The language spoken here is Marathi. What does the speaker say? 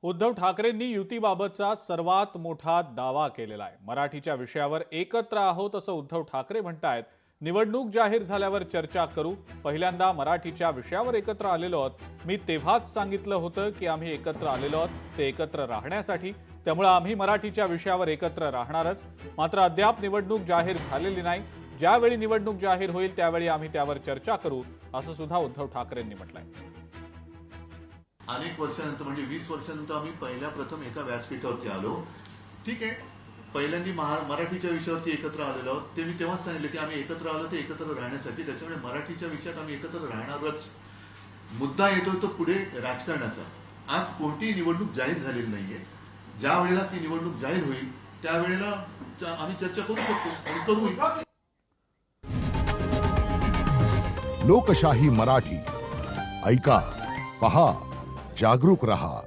उद्धव ठाकरेंनी युतीबाबतचा सर्वात मोठा दावा केलेला आहे। मराठीच्या विषयावर एकत्र आहोत असं उद्धव ठाकरे म्हणतायत। निवडणूक जाहीर झाल्यावर चर्चा करू। पहिल्यांदा मराठीच्या विषयावर एकत्र आलेलो आहोत। मी तेव्हाच सांगितलं होतं की आम्ही एकत्र आलेलो आहोत ते एकत्र राहण्यासाठी, त्यामुळे आम्ही मराठीच्या विषयावर एकत्र राहणारच। मात्र अद्याप निवडणूक जाहीर झालेली नाही। ज्यावेळी निवडणूक जाहीर होईल त्यावेळी आम्ही त्यावर चर्चा करू असं सुद्धा उद्धव ठाकरेंनी म्हटलंय। अनेक वर्षानंतर म्हणजे 20 वर्षानंतर आम्ही प्रथम एका व्यासपीठावरती आलो। ठीक आहे, पहिल्यांदा मराठीच्या विषयावरती एकत्र आलेलो आहोत। ते मी तेव्हाच सांगितलं की आम्ही एकत्र आलो ते एकत्र राहण्यासाठी, त्याच्यामुळे मराठीच्या विषयात आम्ही एकत्र राहणारच। मुद्दा येतो तो पुढे राजकारणाचा। आज कोणतीही निवडणूक जाहीर झालेली नाहीये। ज्या वेळेला ती निवडणूक जाहीर होईल त्यावेळेला आम्ही चर्चा करू शकतो आणि करूही। लोकशाही मराठी ऐका, पहा, जागरूक रहा।